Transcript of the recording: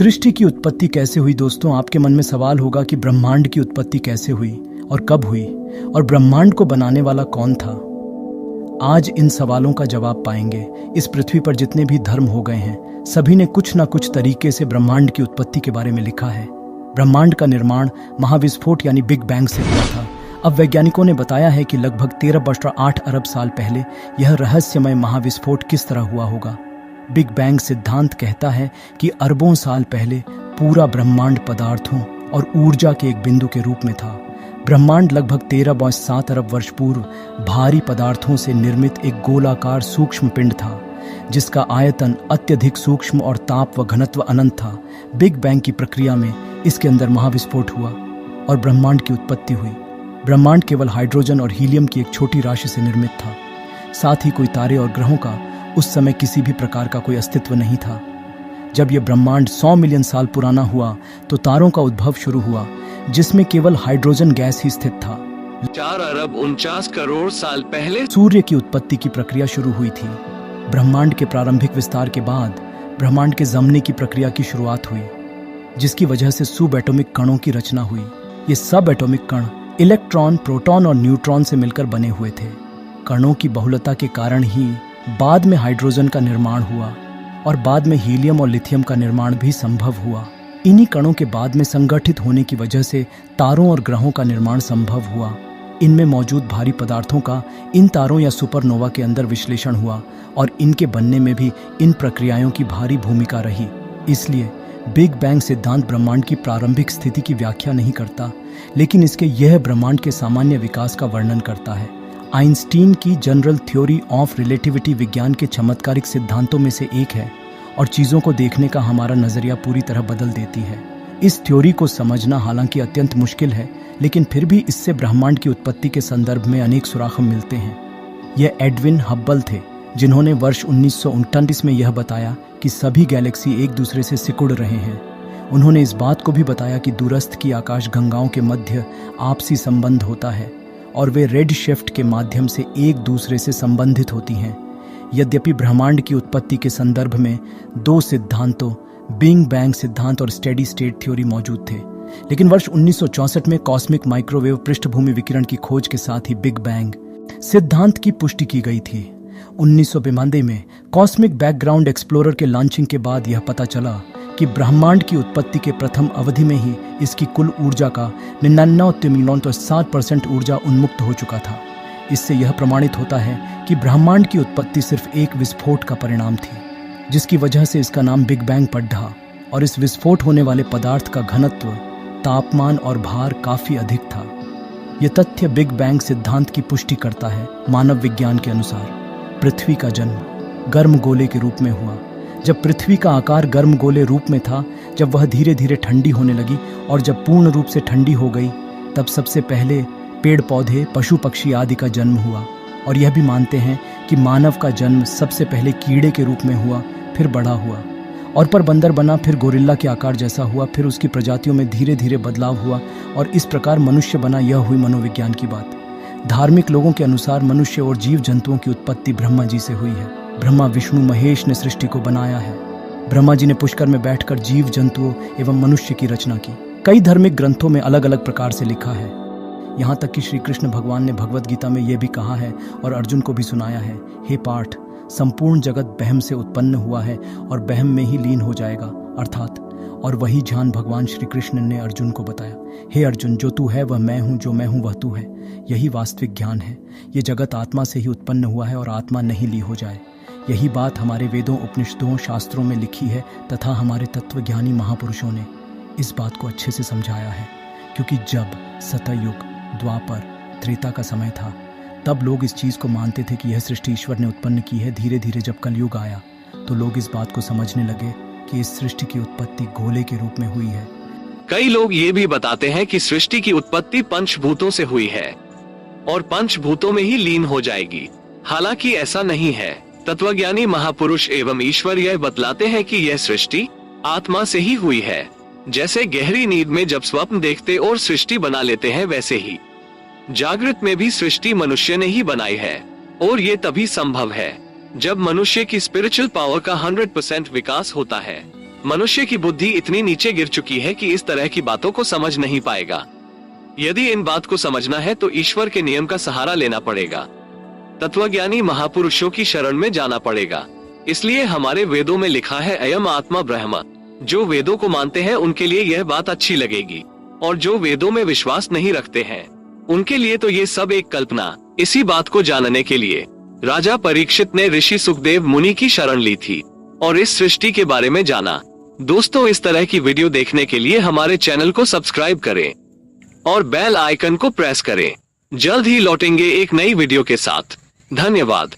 सृष्टि की उत्पत्ति कैसे हुई? दोस्तों, आपके मन में सवाल होगा कि ब्रह्मांड की उत्पत्ति कैसे हुई और कब हुई और ब्रह्मांड को बनाने वाला कौन था। आज इन सवालों का जवाब पाएंगे। इस पृथ्वी पर जितने भी धर्म हो गए हैं, सभी ने कुछ न कुछ तरीके से ब्रह्मांड की उत्पत्ति के बारे में लिखा है। ब्रह्मांड का निर्माण महाविस्फोट यानी बिग बैंग से हुआ था। अब वैज्ञानिकों ने बताया है कि लगभग 13.8 अरब साल पहले यह रहस्यमय महाविस्फोट किस तरह हुआ होगा। बिग बैंग सिद्धांत कहता है कि अरबों साल पहले पूरा ब्रह्मांड पदार्थों और ऊर्जा के एक बिंदु के रूप में था। ब्रह्मांड लगभग 13.7 अरब वर्ष पूर्व भारी पदार्थों से निर्मित एक गोलाकार सूक्ष्म पिंड था, जिसका आयतन अत्यधिक सूक्ष्म और ताप व घनत्व अनंत था। बिग बैंग की प्रक्रिया में इसके अंदर महाविस्फोट हुआ और ब्रह्मांड की उत्पत्ति हुई। ब्रह्मांड केवल हाइड्रोजन और हीलियम की एक छोटी राशि से निर्मित था। साथ ही कोई तारे और ग्रहों का उस समय किसी भी प्रकार का कोई अस्तित्व नहीं था। जब यह ब्रह्मांड 100 मिलियन साल पुराना हुआ तो तारों का उद्भव शुरू हुआ, जिसमें केवल हाइड्रोजन गैस ही स्थित था। 4 अरब 49 करोड़ साल पहले सूर्य की उत्पत्ति की प्रक्रिया शुरू हुई थी। ब्रह्मांड के प्रारंभिक विस्तार के बाद ब्रह्मांड के जमने की प्रक्रिया की शुरुआत हुई, जिसकी वजह से सब एटॉमिक कणों की रचना हुई। ये सब एटॉमिक कण इलेक्ट्रॉन, प्रोटॉन और न्यूट्रॉन से मिलकर बने हुए थे। कणों की बहुलता के कारण ही बाद में हाइड्रोजन का निर्माण हुआ और बाद में हीलियम और लिथियम का निर्माण भी संभव हुआ। इन्हीं कणों के बाद में संगठित होने की वजह से तारों और ग्रहों का निर्माण संभव हुआ। इनमें मौजूद भारी पदार्थों का इन तारों या सुपरनोवा के अंदर विश्लेषण हुआ और इनके बनने में भी इन प्रक्रियाओं की भारी भूमिका रही। इसलिए बिग बैंग सिद्धांत ब्रह्मांड की प्रारंभिक स्थिति की व्याख्या नहीं करता, लेकिन इसके यह ब्रह्मांड के सामान्य विकास का वर्णन करता है। आइंस्टीन की जनरल थ्योरी ऑफ रिलेटिविटी विज्ञान के चमत्कारिक सिद्धांतों में से एक है और चीजों को देखने का हमारा नजरिया पूरी तरह बदल देती है। इस थ्योरी को समझना हालांकि अत्यंत मुश्किल है, लेकिन फिर भी इससे ब्रह्मांड की उत्पत्ति के संदर्भ में अनेक सुराग मिलते हैं। यह एडविन हब्बल थे, जिन्होंने वर्ष 1939 में यह बताया कि सभी गैलेक्सी एक दूसरे से सिकुड़ रहे हैं। उन्होंने इस बात को भी बताया कि दूरस्थ की आकाश गंगाओं के मध्य आपसी संबंध होता है और वे रेड शिफ्ट के माध्यम से एक दूसरे से संबंधित होती हैं। यद्यपि ब्रह्मांड की उत्पत्ति के संदर्भ में दो सिद्धांतों, बिग बैंग सिद्धांत और स्टेडी स्टेट थ्योरी मौजूद थे, लेकिन वर्ष 1964 में कॉस्मिक माइक्रोवेव पृष्ठभूमि विकिरण की खोज के साथ ही बिग बैंग सिद्धांत की पुष्टि की गई थी। 1992 में कॉस्मिक बैकग्राउंड एक्सप्लोरर के लॉन्चिंग के बाद यह पता चला कि ब्रह्मांड की उत्पत्ति के प्रथम अवधि में ही इसकी कुल ऊर्जा का 99.7% ऊर्जा उन्मुक्त हो चुका था। इससे यह प्रमाणित होता है कि ब्रह्मांड की उत्पत्ति सिर्फ एक विस्फोट का परिणाम थी, जिसकी वजह से इसका नाम बिग बैंग पड़ा और इस विस्फोट होने वाले पदार्थ का घनत्व, तापमान और भार काफी अधिक था। यह तथ्य बिग बैंग सिद्धांत की पुष्टि करता है। मानव विज्ञान के अनुसार पृथ्वी का जन्म गर्म गोले के रूप में हुआ। जब पृथ्वी का आकार गर्म गोले रूप में था, जब वह धीरे धीरे ठंडी होने लगी और जब पूर्ण रूप से ठंडी हो गई, तब सबसे पहले पेड़ पौधे, पशु पक्षी आदि का जन्म हुआ। और यह भी मानते हैं कि मानव का जन्म सबसे पहले कीड़े के रूप में हुआ, फिर बड़ा हुआ और पर बंदर बना, फिर गोरिल्ला के आकार जैसा हुआ, फिर उसकी प्रजातियों में धीरे धीरे बदलाव हुआ और इस प्रकार मनुष्य बना। यह हुई मनोविज्ञान की बात। धार्मिक लोगों के अनुसार मनुष्य और जीव जंतुओं की उत्पत्ति ब्रह्मा जी से हुई है। ब्रह्मा विष्णु महेश ने सृष्टि को बनाया है। ब्रह्मा जी ने पुष्कर में बैठकर जीव जंतुओं एवं मनुष्य की रचना की। कई धार्मिक ग्रंथों में अलग अलग प्रकार से लिखा है। यहाँ तक कि श्री कृष्ण भगवान ने भगवत गीता में यह भी कहा है और अर्जुन को भी सुनाया है, हे पार्थ, संपूर्ण जगत बहम से उत्पन्न हुआ है और बहम में ही लीन हो जाएगा, अर्थात। और वही ध्यान भगवान श्री कृष्ण ने अर्जुन को बताया, हे अर्जुन, जो तू है वह मैं हूँ, जो मैं हूँ वह तू है। यही वास्तविक ज्ञान है। ये जगत आत्मा से ही उत्पन्न हुआ है और आत्मा नहीं ली हो जाए। यही बात हमारे वेदों, उपनिषदों, शास्त्रों में लिखी है तथा हमारे तत्वज्ञानी महापुरुषों ने इस बात को अच्छे से समझाया है। क्योंकि जब सतयुग, द्वापर, त्रेता का समय था, तब लोग इस चीज को मानते थे कि यह सृष्टि ईश्वर ने उत्पन्न की है। धीरे धीरे जब कलयुग आया तो लोग इस बात को समझने लगे कि इस सृष्टि की उत्पत्ति गोले के रूप में हुई है। कई लोग ये भी बताते हैं कि सृष्टि की उत्पत्ति पंचभूतों से हुई है और पंचभूतों में ही लीन हो जाएगी। हालांकि ऐसा नहीं है। तत्वज्ञानी महापुरुष एवं ईश्वर यह बतलाते हैं कि यह सृष्टि आत्मा से ही हुई है। जैसे गहरी नींद में जब स्वप्न देखते और सृष्टि बना लेते हैं, वैसे ही जागृत में भी सृष्टि मनुष्य ने ही बनाई है। और ये तभी संभव है जब मनुष्य की स्पिरिचुअल पावर का 100% विकास होता है। मनुष्य की बुद्धि इतनी नीचे गिर चुकी है कि इस तरह की बातों को समझ नहीं पाएगा। यदि इन बात को समझना है तो ईश्वर के नियम का सहारा लेना पड़ेगा, तत्वज्ञानी महापुरुषों की शरण में जाना पड़ेगा। इसलिए हमारे वेदों में लिखा है अयम आत्मा ब्रह्म। जो वेदों को मानते हैं उनके लिए यह बात अच्छी लगेगी, और जो वेदों में विश्वास नहीं रखते हैं उनके लिए तो ये सब एक कल्पना। इसी बात को जानने के लिए राजा परीक्षित ने ऋषि सुखदेव मुनि की शरण ली थी और इस सृष्टि के बारे में जाना। दोस्तों, इस तरह की वीडियो देखने के लिए हमारे चैनल को सब्सक्राइब करें और बेल आइकन को प्रेस करें। जल्द ही लौटेंगे एक नई वीडियो के साथ। धन्यवाद।